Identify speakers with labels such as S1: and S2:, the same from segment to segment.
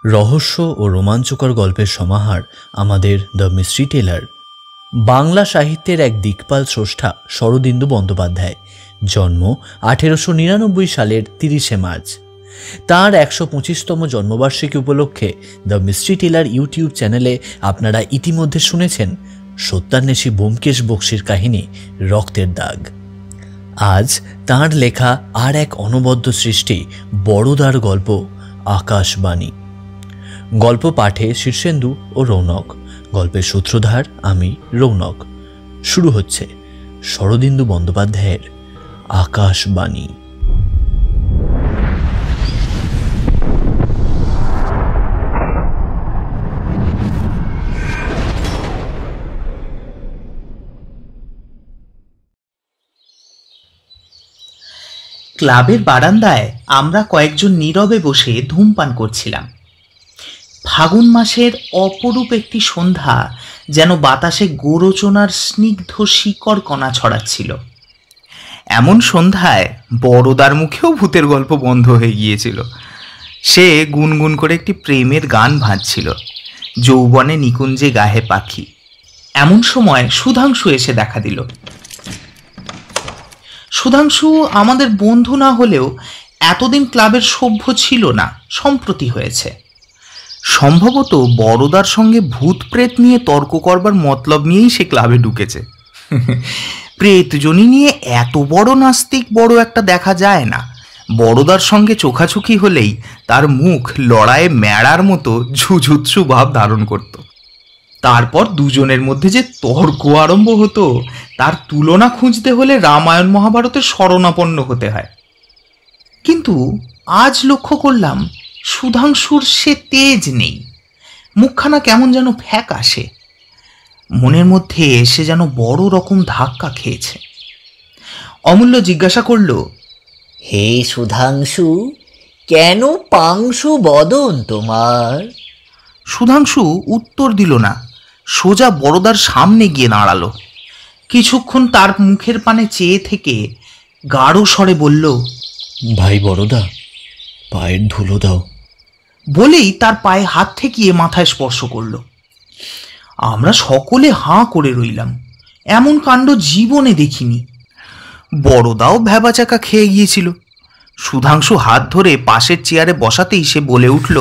S1: রহস্য ও রোমাঞ্চকর গল্পের সমাহার আমাদের দ্য মিস্ট্রি টেলার। বাংলা সাহিত্যের এক দিকপাল স্রষ্টা শরদিন্দু বন্দ্যোপাধ্যায়। জন্ম 1899 সালের 30শে মার্চ। তাঁর 125তম জন্মবার্ষিকী উপলক্ষে দ্য মিস্ট্রি টেলার ইউটিউব চ্যানেলে আপনারা ইতিমধ্যে শুনেছেন সত্যান্বেষী ব্যোমকেশ বক্সীর কাহিনী রক্তের দাগ। আজ তাঁর লেখা আর এক অনবদ্য সৃষ্টি বড়দার গল্প আকাশবাণী। গল্প পাঠে শীর্ষেন্দু ও রৌনক, গল্পের সূত্রধার আমি রৌনক। শুরু হচ্ছে শরদিন্দু বন্দ্যোপাধ্যায়ের আকাশবাণী।
S2: ক্লাবের বারান্দায় আমরা কয়েকজন নীরবে বসে ধূমপান করছিলাম। ফাগুন মাসের অপরূপ একটি সন্ধ্যা যেন বাতাসে গোরচনার স্নিগ্ধ শিকড় কণা ছড়াচ্ছিল। এমন সন্ধ্যায় বড়দার মুখেও ভূতের গল্প বন্ধ হয়ে গিয়েছিল। সে গুনগুন করে একটি প্রেমের গান ভাঁজছিল, যৌবনে নিকুঞ্জে গাহে পাখি। এমন সময় সুধাংশু এসে দেখা দিল। সুধাংশু আমাদের বন্ধু না হলেও এতদিন ক্লাবের সভ্য ছিল না, সম্প্রতি হয়েছে। সম্ভবত বড়দার সঙ্গে ভূত প্রেত নিয়ে তর্ক করবার মতলব নিয়েই সে ক্লাবে ঢুকেছে। প্রেতজনী নিয়ে এত বড় নাস্তিক বড় একটা দেখা যায় না। বড়দার সঙ্গে চোখাচোখি হলেই তার মুখ লড়াইয়ে মেড়ার মতো ঝুঝুৎসু ভাব ধারণ করত। তারপর দুজনের মধ্যে যে তর্ক আরম্ভ হতো, তার তুলনা খুঁজতে হলে রামায়ণ মহাভারতের শরণাপন্ন হতে হয়। কিন্তু আজ লক্ষ্য করলাম সুধাংশুর সে তেজ নেই। মুখখানা কেমন যেন ফ্যাকাশে। মনের মধ্যে সে যেন বড় রকম ধাক্কা খেয়েছে। অমূল্য জিজ্ঞাসা করল,
S3: হে সুধাংশু, কেন পাংশু বদন তোমার?
S2: সুধাংশু উত্তর দিল না, সোজা বড়দার সামনে গিয়ে দাঁড়ালো। কিছুক্ষণ তার মুখের পানে চেয়ে থেকে গাঢ় স্বরে বলল,
S1: ভাই বড়দা, পায়ের ধুলো দাও।
S2: বলেই তার পায়ে হাত ঠেকিয়ে মাথায় স্পর্শ করল। আমরা সকলে হাঁ করে রইলাম। এমন কাণ্ড জীবনে দেখিনি। বড়দাও ভ্যাবাচাকা খেয়ে গিয়েছিল। সুধাংশু হাত ধরে পাশের চেয়ারে বসাতেই সে বলে উঠল,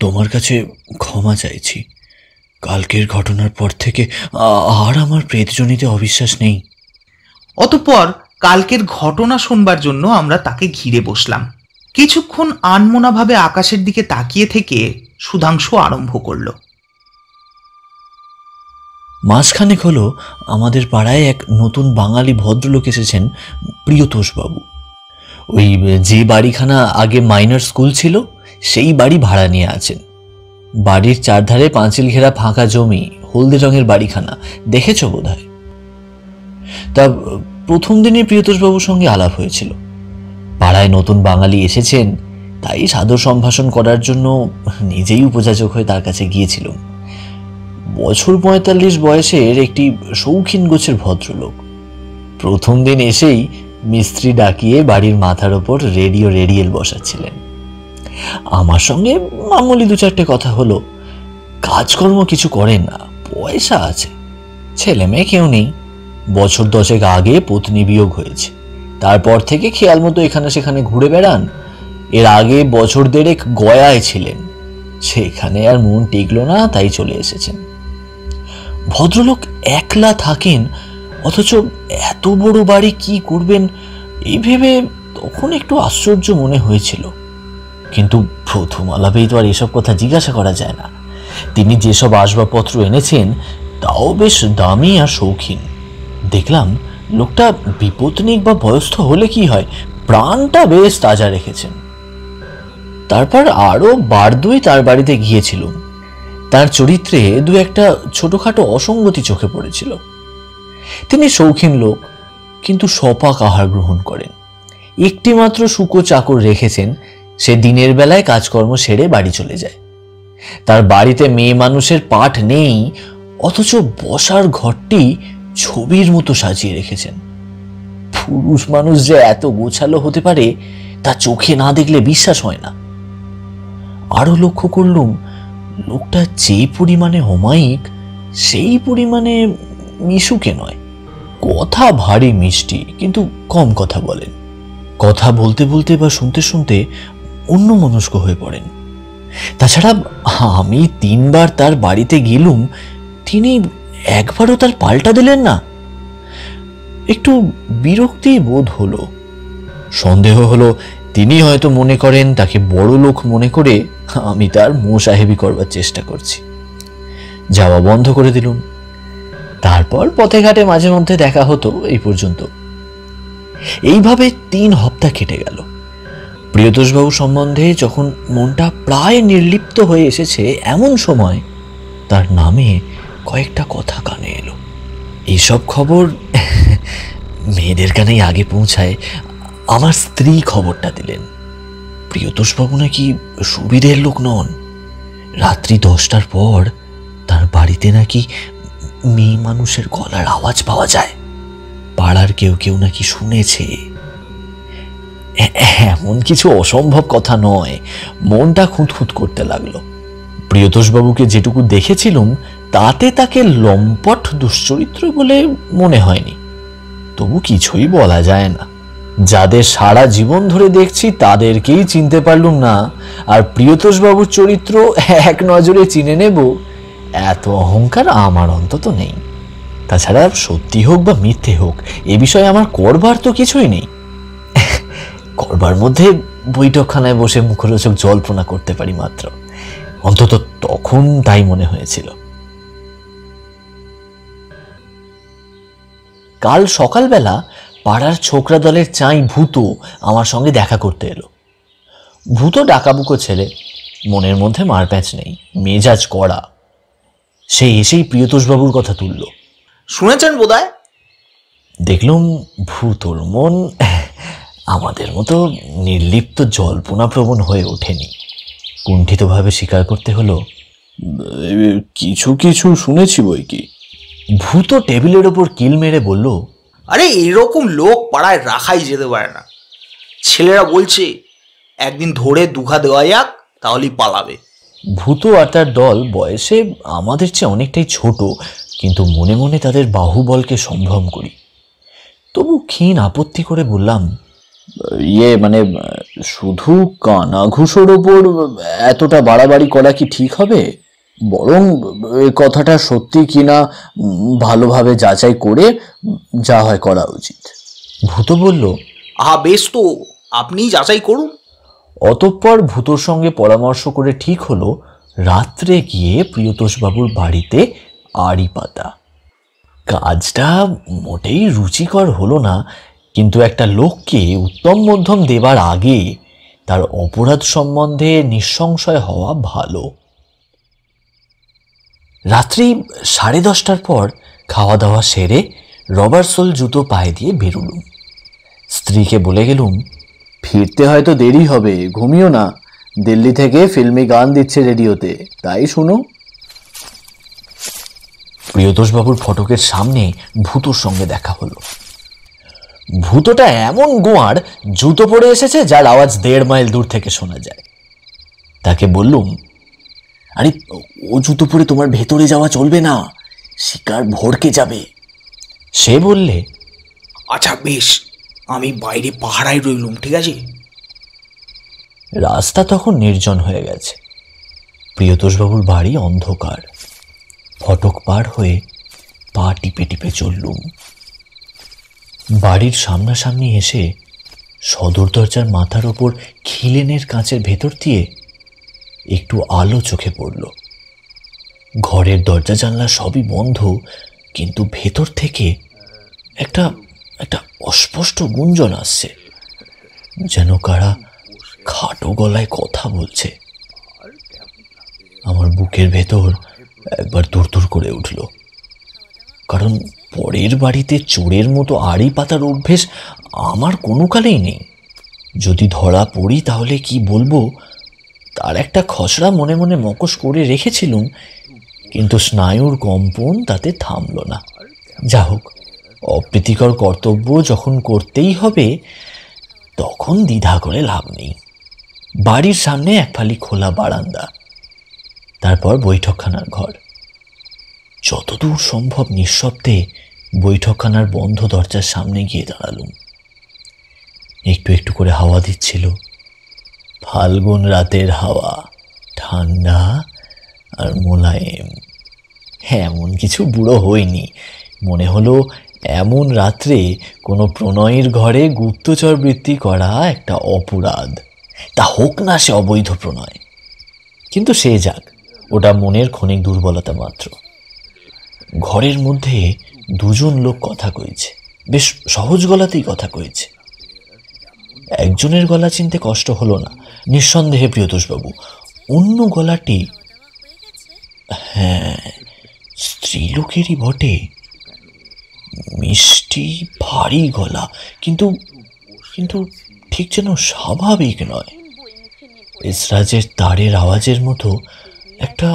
S1: তোমার কাছে ক্ষমা চাইছি। কালকের ঘটনার পর থেকে আর আমার প্রেতজনিতে অবিশ্বাস নেই।
S2: অতঃপর কালকের ঘটনা শুনবার জন্য আমরা তাকে ঘিরে বসলাম। কিছুক্ষণ আনমনাভাবে আকাশের দিকে তাকিয়ে থেকে সুধাংশু আরম্ভ করল।
S1: মাসখানেক হলো আমাদের পাড়ায় এক নতুন বাঙালি ভদ্রলোক এসেছেন, প্রিয়তোষবাবু। ওই যে বাড়িখানা আগে মাইনর স্কুল ছিল, সেই বাড়ি ভাড়া নিয়ে আছেন। বাড়ির চারধারে পাঁচিল ঘেরা ফাঁকা জমি, হলদে রঙের বাড়িখানা দেখেছ বোধহয়। তা প্রথম দিনে প্রিয়তোষবাবুর সঙ্গে আলাপ হয়েছিল। পাড়ায় নতুন বাঙালি এসেছেন, তাই সাদর সম্ভাষণ করার জন্য নিজেই উপযাচক হয়ে তার কাছে গিয়েছিলাম। বছর 45 বয়সের একটি শৌখিন গোছের ভদ্রলোক। প্রথম দিন এসেই মিস্ত্রি ডাকিয়ে বাড়ির মাথার ওপর রেডিয়েল বসাচ্ছিলেন। আমার সঙ্গে মামুলি 2-4টে কথা হলো। কাজকর্ম কিছু করেন না, পয়সা আছে, ছেলে মেয়ে কেউ নেই। বছর 10 আগে পত্নী বিয়োগ হয়েছে। তারপর থেকে খেয়াল মতো এখানে সেখানে ঘুরে বেড়ান। এর আগে বছর 1.5 গয়ায় ছিলেন, সেখানে আর মন টিকলো না, তাই চলে এসেছেন। ভদ্রলোক একলা থাকেন, অথচ এত বড় বাড়ি কি করবেন এই ভেবে তখন একটু আশ্চর্য মনে হয়েছিল। কিন্তু প্রথম আলাপেই তো আর এসব কথা জিজ্ঞাসা করা যায় না। তিনি যেসব আসবাবপত্র এনেছেন তাও বেশ দামি আর শৌখিন। দেখলাম লোকটা বিপত্নিক বা বয়স্ক হলে কি হয়, প্রাণটা বেশ তাজা রেখেছেন। তারপর আরো বারদুই তার বাড়িতে গিয়েছিলাম। তার চরিত্রে 2-একটা ছোটখাটো অসঙ্গতি চোখে পড়েছিল। তিনি শৌখিন লোক, কিন্তু সপাক আহার গ্রহণ করেন। একটি মাত্র শুকো চাকর রেখেছেন, সে দিনের বেলায় কাজকর্ম সেরে বাড়ি চলে যায়। তার বাড়িতে মেয়ে মানুষের পাঠ নেই, অথচ বসার ঘরটি ছবির মতো সাজিয়ে রেখেছেন। পুরুষ মানুষ যে এত গোছালো হতে পারে তা চোখে না দেখলে বিশ্বাস হয় না। আরও লক্ষ্য করলুম লোকটা যে পরিমাণে অমায়িক সেই পরিমাণে মিশুকে নয়। কথা ভারী মিষ্টি, কিন্তু কম কথা বলেন। কথা বলতে বলতে বা শুনতে শুনতে অন্যমনস্ক হয়ে পড়েন। তাছাড়া আমি 3 বার তার বাড়িতে গেলুম, তিনি একবারও তার পাল্টা দিলেন না। একটু বিরক্তি বোধ হলো। সন্দেহ হলো তিনি হয়তো মনে করেন তাকে বড় লোক মনে করে আমি তার মোসাহেবি করবার চেষ্টা করছি। যাওয়া বন্ধ করে দিলুম। তারপর পথে ঘাটে মাঝে মধ্যে দেখা হতো, এই পর্যন্ত। এইভাবে 3 হপ্তাহ কেটে গেল। প্রিয়তোষবাবু সম্বন্ধে যখন মনটা প্রায় নির্লিপ্ত হয়ে এসেছে, এমন সময় তার নামে কয়েকটা কথা কানে এলো। এইসব খবর মেয়েদের কানেই আগে পৌঁছায়। আমার স্ত্রী খবরটা দিলেন, প্রিয়তোষবাবু নাকি সুবিধের লোক নন। রাত্রি 10টার পর তার বাড়িতে নাকি মেয়ে মানুষের গলার আওয়াজ পাওয়া যায়। পাড়ার কেউ কেউ নাকি শুনেছে। এমন কিছু অসম্ভব কথা নয়। মনটা খুঁতখুত করতে লাগলো। প্রিয়তোষবাবুকে যেটুকু দেখেছিলুম তাতে তাকে লম্পট দুশ্চরিত্র বলে মনে হয়নি। তবু কিছুই বলা যায় না। যাদের সারা জীবন ধরে দেখছি তাদেরকেই চিনতে পারলুম না, আর প্রিয়তোষবাবুর চরিত্র এক নজরে চিনে নেব, এত অহংকার আমার অন্তত নেই। তাছাড়া সত্যি হোক বা মিথ্যে হোক, এ বিষয়ে আমার করবার তো কিছুই নেই। করবার মধ্যে বৈঠকখানায় বসে মুখরোচক জল্পনা করতে পারি মাত্র। অন্তত তখন তাই মনে হয়েছিল। কাল সকালবেলা পাড়ার ছোকরা দলের চাই ভূতো আমার সঙ্গে দেখা করতে এলো। ভূতো ডাকাবুকো ছেলে, মনের মধ্যে মারপ্যাঁচ নেই, মেজাজ কড়া। সে এসেই প্রিয়তোষবাবুর কথা তুলল।
S2: শুনেছেন বোধহয়?
S1: দেখলুম ভূতোর মন আমাদের মতো নির্লিপ্ত জল্পনাপ্রবণ হয়ে ওঠেনি। কুণ্ঠিতভাবে স্বীকার করতে হলো, কিছু কিছু শুনেছি বই কি। ভূতো টেবিলের ওপর কিল মেরে বলল,
S2: আরে এরকম লোক পাড়ায় রাখাই যেতে পারে না। ছেলেরা বলছে একদিন ধরে দুঘা দেওয়া যাক, তাহলেই পালাবে।
S1: ভূতো আর তার দল বয়সে আমাদের চেয়ে অনেকটাই ছোট, কিন্তু মনে মনে তাদের বাহুবলকে সম্ভ্রম করি। তবু ক্ষীণ আপত্তি করে বললাম, মানে শুধু কানাঘুষোর ওপর এতটা বাড়াবাড়ি করা কি ঠিক হবে? বরং এই কথাটা সত্যি কিনা ভালোভাবে যাচাই করে যা হয় করা উচিত। ভূতো বলল,
S2: আহা বেশ তো, আপনিই যাচাই করুন।
S1: অতঃপর ভূতোর সঙ্গে পরামর্শ করে ঠিক হলো রাত্রে গিয়ে প্রিয়তোষবাবুর বাড়িতে আড়ি পাতা। কাজটা মোটেই রুচিকর হলো না, কিন্তু একটা লোককে উত্তম মধ্যম দেবার আগে তার অপরাধ সম্বন্ধে নিঃসংশয় হওয়া ভালো। রাত্রি 10:30টার পর খাওয়া দাওয়া সেরে রবারসোল জুতো পায়ে দিয়ে বেরুলুম। স্ত্রীকে বলে গেলুম, ফিরতে হয়তো দেরি হবে, ঘুমিও না। দিল্লি থেকে ফিল্মি গান দিচ্ছে রেডিওতে, তাই শুনো। প্রিয়তোষবাবুর ফটকের সামনে ভূতোর সঙ্গে দেখা হলো। ভূতোটা এমন গোয়ার, জুতো পরে এসেছে যার আওয়াজ 1.5 মাইল দূর থেকে শোনা যায়। তাকে বললুম, আরে ও জুতো পরে তোমার ভেতরে যাওয়া চলবে না, শিকার ভড়কে যাবে। সে বললে,
S2: আচ্ছা বেশ, আমি বাইরে পাহারায় রইলুম, ঠিক আছে।
S1: রাস্তা তখন নির্জন হয়ে গেছে। প্রিয়তোষবাবুর বাড়ি অন্ধকার। ফটক পার হয়ে পা টিপে টিপে চললুম। বাড়ির সামনাসামনি এসে সদর দরজার মাথার ওপর খিলেনের কাঁচের ভেতর দিয়ে একটু আলো চোখে পড়ল। ঘরের দরজা জানলা সবই বন্ধ, কিন্তু ভেতর থেকে একটা একটা অস্পষ্ট গুঞ্জন আসছে, যেন কারা খাটো গলায় কথা বলছে। আমার বুকের ভেতর একবার তুরতুর করে উঠল, কারণ পরের বাড়িতে চোরের মতো আড়ি পাতার অভ্যেস আমার কোনো কালেই নেই। যদি ধরা পড়ি তাহলে কি বলবো তার একটা খসড়া মনে মনে মকশ করে রেখেছিলুম, কিন্তু স্নায়ুর কম্পন তাতে থামল না। যা হোক, অপ্রীতিকর কর্তব্য যখন করতেই হবে তখন দ্বিধা করে লাভ নেই। বাড়ির সামনে এক ফালি খোলা বারান্দা, তারপর বৈঠকখানার ঘর। যতদূর সম্ভব নিঃশব্দে বৈঠকখানার বন্ধ দরজার সামনে গিয়ে দাঁড়ালুম। একটু একটু করে হাওয়া দিচ্ছিল, ফাল্গুন রাতের হাওয়া, ঠান্ডা আর মোলায়েম। এমন কিছু বুড়ো হইনি। মনে হলো এমন রাত্রে কোনো প্রণয়ের ঘরে গুপ্তচর বৃত্তি করা একটা অপরাধ, তা হোক না সে অবৈধ প্রণয়। কিন্তু সে যাক, ওটা মনের ক্ষণিক দুর্বলতা মাত্র। ঘরের মধ্যে দুজন লোক কথা কইছে, বেশ সহজ গলাতেই কথা কইছে। একজনের গলা চিনতে কষ্ট হলো না, নিঃসন্দেহে প্রিয়তোষবাবু। অন্য গলাটি, হ্যাঁ, স্ত্রীলোকেরই বটে। মিষ্টি ভারী গলা, কিন্তু কিন্তু ঠিক যেন স্বাভাবিক নয়। এসরাজের তারের আওয়াজের মতো একটা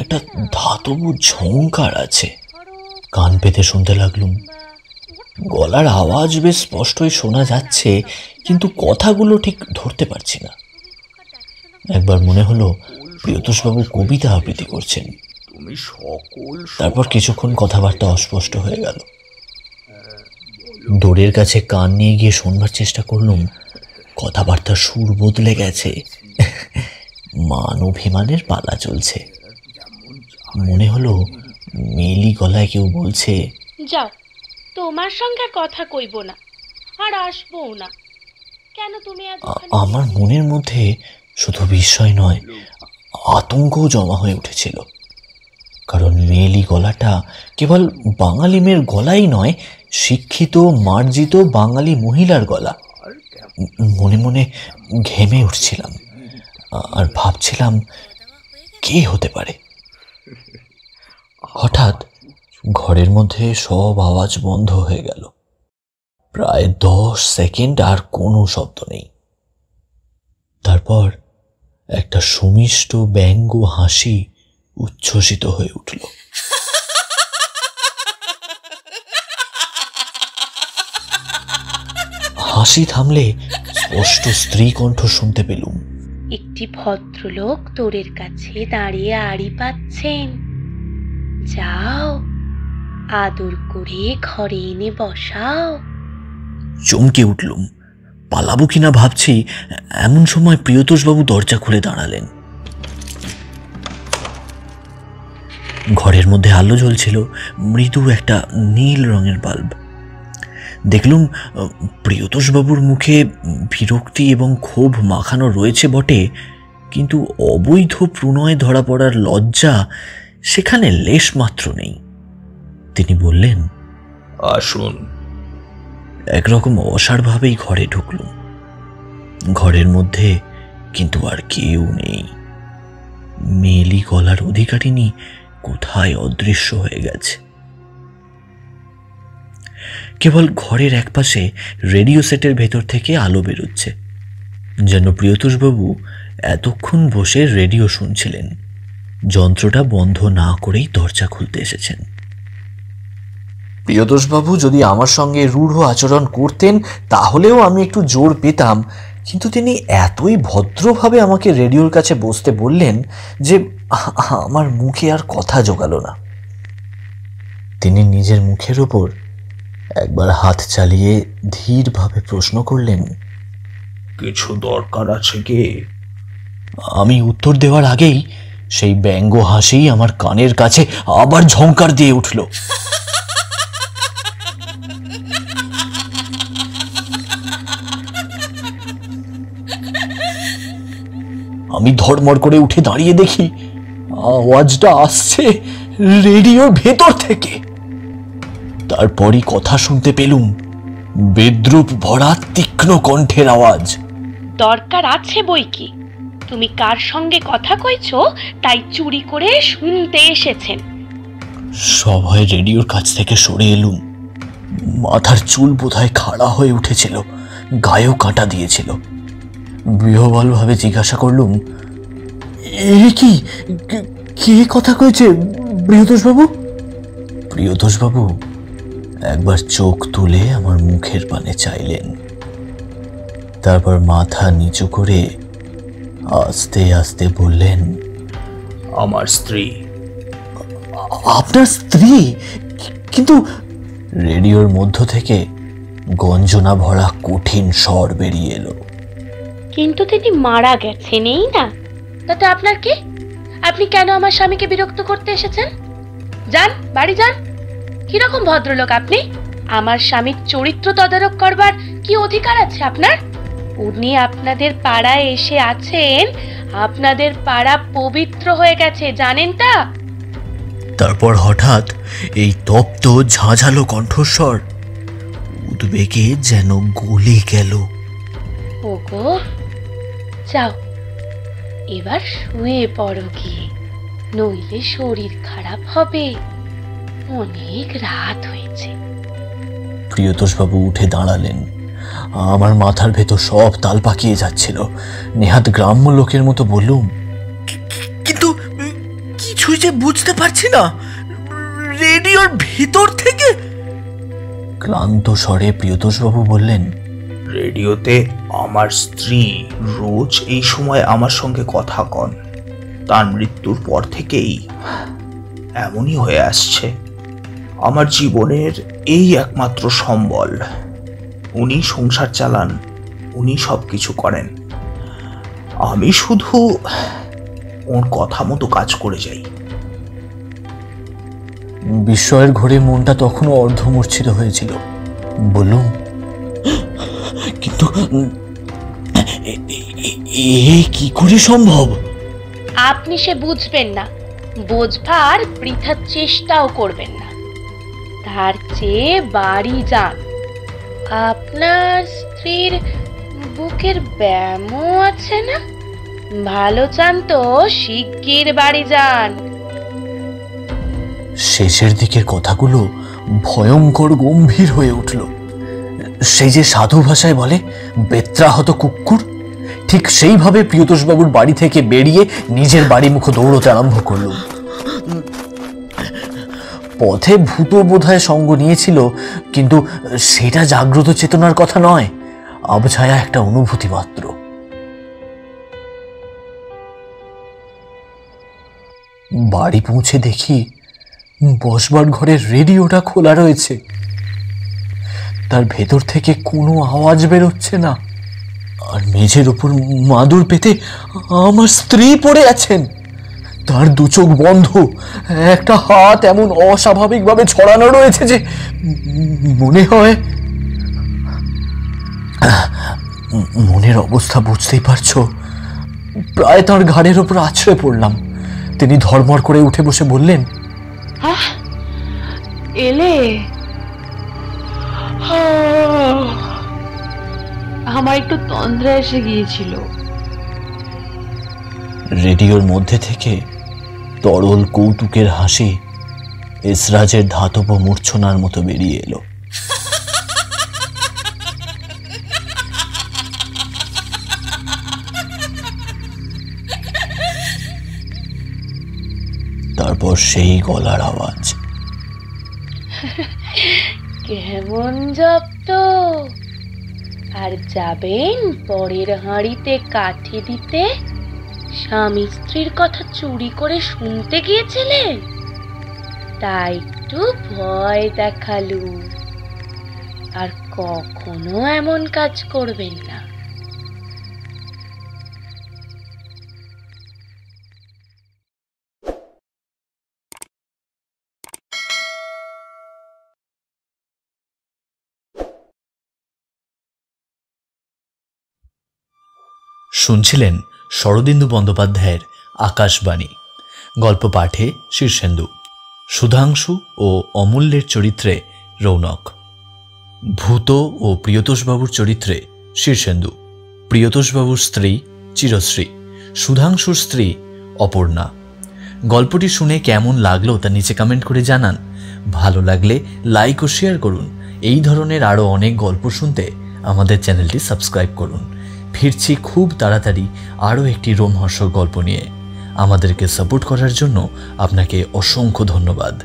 S1: একটা ধাতব ঝংকার আছে। কান পেতে শুনতে লাগলুম। গলার আওয়াজ বেশ স্পষ্টই শোনা যাচ্ছে, কিন্তু কথাগুলো ঠিক ধরতে পারছি না। একবার মনে হলো প্রিয়তোষবাবু কবিতা আবৃত্তি করছেন। তারপর কিছুক্ষণ কথাবার্তা অস্পষ্ট হয়ে গেল। দোরের কাছে কান নিয়ে গিয়ে শুনবার চেষ্টা করলুম। কথাবার্তার সুর বদলে গেছে, মান অভিমানের পালা চলছে। মনে হলো মেলি গলায় কেউ বলছে,
S4: যাও, তোমার সঙ্গে কথা কইব না, আর আসবো না। কেন তুমি
S1: আমার মনের মধ্যে শুধু বিস্ময় নয়, আতঙ্কও জমা হয়ে উঠেছিল। কারণ মেলি গলাটা কেবল বাঙালি মেয়ের গলাই নয়, শিক্ষিত মার্জিত বাঙালি মহিলার গলা। মনে মনে ঘেমে উঠছিলাম আর ভাবছিলাম কে হতে পারে। হঠাৎ ঘরের মধ্যে সব আওয়াজ বন্ধ হয়ে গেল। প্রায় 10 সেকেন্ড আর কোনো শব্দ নেই। তারপর একটা সুমিষ্ট ব্যঙ্গ হাসি উচ্ছ্বসিত হয়ে উঠল। হাসি থামলে স্পষ্ট স্ত্রী কণ্ঠ শুনতে পেলুম।
S4: একটি ভদ্রলোক তোরের কাছে দাঁড়িয়ে আড়ি পাচ্ছেন, যাও আদর করে ঘরে এনে বসাও।
S1: চমকে উঠলুম, পালাবো কিনা ভাবছি, এমন সময় প্রিয়তোষবাবু দরজা খুলে দাঁড়ালেন। ঘরের মধ্যে আলো জ্বলছিল, মৃদু একটা নীল রঙের বাল্ব। দেখলুম প্রিয়তোষবাবুর মুখে বিরক্তি এবং ক্ষোভ মাখানো রয়েছে বটে, কিন্তু অবৈধ প্রণয় ধরা পড়ার লজ্জা সেখানে লেশ মাত্র নেই। তিনি বললেন,
S2: আসুন।
S1: একরকম অসাড়ভাবেই ঘরে ঢুকলুম। ঘরের মধ্যে কিন্তু আর কেউ নেই। মেলি গলার অধিকারিণী কোথায় অদৃশ্য হয়ে গেছে। কেবল ঘরের একপাশে রেডিও সেটের ভেতর থেকে আলো বেরোচ্ছে, যেন প্রিয়তোষবাবু এতক্ষণ বসে রেডিও শুনছিলেন, যন্ত্রটা বন্ধ না করেই দরজা খুলতে এসেছেন। প্রিয়তোষবাবু যদি আমার সঙ্গে রূঢ় আচরণ করতেন তাহলেও আমি একটু জোর পেতাম, কিন্তু তিনি এতই ভদ্রভাবে আমাকে রেডিওর কাছে বসতে বললেন যে আমার মুখে আর কথা জোগালো না। তিনি নিজের মুখের ওপর একবার হাত চালিয়ে ধীরভাবে প্রশ্ন করলেন,
S2: কিছু দরকার আছে কি?
S1: আমি উত্তর দেওয়ার আগেই সেই ব্যঙ্গ হাসি আমার কানের কাছে আবার ঝংকার দিয়ে উঠল। আমি ধড়মড় করে উঠে দাঁড়িয়ে দেখি আওয়াজটা আসছে রেডিওর ভেতর থেকে। তারপরই কথা শুনতে পেলুম, বিদ্রুপ ভরা তীক্ষ্ণ কণ্ঠের আওয়াজ,
S4: দরকার আছে বই কি, তুমি কার সঙ্গে কথা কইছো তাই চুরি করে শুনতে এসেছেন।
S1: সবাই রেডিওর কাছ থেকে সরে এলুম। মাথার চুল বোধহয় খাড়া হয়ে উঠেছিল, গায়েও কাঁটা দিয়েছিল। বিহ্বলভাবে জিজ্ঞাসা করলুম, এ কি, কে কথা কয়েছে প্রিয়তোষবাবু? প্রিয়তোষবাবু একবার চোখ তুলে আমার মুখের পানে চাইলেন, তারপর মাথা নিচু করে আস্তে আস্তে বললেন,
S2: আমার স্ত্রী।
S1: আপনার স্ত্রী? কিন্তু রেডিওর মধ্য থেকে গঞ্জনা ভরা কঠিন স্বর বেরিয়ে এলো।
S4: কিন্তু তিনি মারা গেছেন, এই না? তাতে আপনার কি? আপনি কেন আমার স্বামীকে বিরক্ত করতে এসেছেন? যান, বাড়ি যান। কিরকম ভদ্রলোক আপনি? আমার স্বামীর চরিত্র তদারক করবার কি অধিকার আছে আপনার? উনি আপনাদের পাড়ায় এসে আছেন, আপনাদের পাড়া পবিত্র হয়ে গেছে, জানেন তা?
S1: তারপর হঠাৎ এই তপ্ত ঝাঁঝালো কণ্ঠস্বর উদ্বেগে যেন গলে গেল।
S4: ওগো, যাও এবার শুয়ে পড়ো গিয়ে, নইলে শরীর খারাপ হবে। অনেক রাত হয়েছে।
S1: প্রিয়তোষবাবু উঠে দাঁড়ালেন। আমার মাথার ভেতর সব তাল পাকিয়ে যাচ্ছিল। নেহাত গ্রাম্য লোকের মতো বললুম, কিন্তু কিছুই যে বুঝতে পারছি না, রেডিওর ভিতর থেকে। ক্লান্ত স্বরে প্রিয়তোষবাবু বললেন,
S2: রেডিওতে আমার স্ত্রী রোজ এই সময় আমার সঙ্গে কথা কন। তার মৃত্যুর পর থেকেই এমনই হয়ে আসছে। আমার জীবনের এই একমাত্র সম্বল। উনি সংসার চালান, উনি সব কিছু করেন, আমি শুধু ওর কথা মতো কাজ করে যাই।
S1: বিস্ময়ের ঘোরে মনটা তখনও অর্ধমূর্ছিত হয়েছিল। বললুম, কিন্তু এ কি করে সম্ভব?
S4: আপনি সে বুঝবেন না, বোঝবার বৃথা চেষ্টাও করবেন না। তার চেয়ে বাড়ি যান। আপনার স্ত্রীর বুকের ব্যায়ামও আছে না? ভালো চান তো শিগগির বাড়ি যান।
S1: শেষের দিকের কথাগুলো ভয়ঙ্কর গম্ভীর হয়ে উঠল। সেই যে সাধু ভাষায় বলে, বেত্রাহত কুকুর, ঠিক সেইভাবে প্রিয়তোষবাবুর বাড়ি থেকে বেরিয়ে নিজের বাড়ি মুখ দৌড়তে আরম্ভ করল। পথে ভূত বোধহয় সঙ্গ নিয়েছিল, কিন্তু সেটা জাগ্রত চেতনার কথা নয়, আবছায়া একটা অনুভূতি মাত্র। বাড়ি পৌঁছে দেখি বসবার ঘরের রেডিওটা খোলা রয়েছে। তার ভেতর থেকে কোনো আওয়াজ বেরোচ্ছে না, আর মেঝের ওপর মাদুর পেতে আমার স্ত্রী পড়ে আছেন। তার দু চোখ বন্ধ, একটা হাত এমন অস্বাভাবিকভাবে ছড়ানো রয়েছে যে মনে হয়, মনের অবস্থা বুঝতেই পারছো। প্রায় তার ঘাড়ের ওপর আছড়ে পড়লাম। তিনি ধর্মর করে উঠে বসে বললেন,
S4: এলে? আমার একটু তন্দ্রা এসে গিয়েছিল।
S1: রেডিওর মধ্যে থেকে তরল কৌতুকের হাসি এসরাজের ধাতব মূর্ছনার মতো বেরিয়ে এলো। তারপর সেই গলার আওয়াজ,
S4: কেমন জব্দ? আর যাবেন পরের হাঁড়িতে কাঠি দিতে? স্বামী স্ত্রীর কথা চুরি করে শুনতে গিয়েছিলেন, তাই একটু ভয় দেখালু। আর কখনো এমন কাজ করবেন না।
S1: শুনছিলেন শরদিন্দু বন্দ্যোপাধ্যায়ের আকাশবাণী। গল্প পাঠে শীর্ষেন্দু, সুধাংশু ও অমূল্যের চরিত্রে রৌনক, ভূত ও প্রিয়তোষবাবুর চরিত্রে শীর্ষেন্দু, প্রিয়তোষবাবুর স্ত্রী চিরশ্রী, সুধাংশুর স্ত্রী অপর্ণা। গল্পটি শুনে কেমন লাগলো তা নিচে কমেন্ট করে জানান। ভালো লাগলে লাইক ও শেয়ার করুন। এই ধরনের আরও অনেক গল্প শুনতে আমাদের চ্যানেলটি সাবস্ক্রাইব করুন। ফিরছি খুব তাড়াতাড়ি আরও একটি রোমহর্ষক গল্প নিয়ে। আমাদেরকে সাপোর্ট করার জন্য আপনাকে অসংখ্য ধন্যবাদ।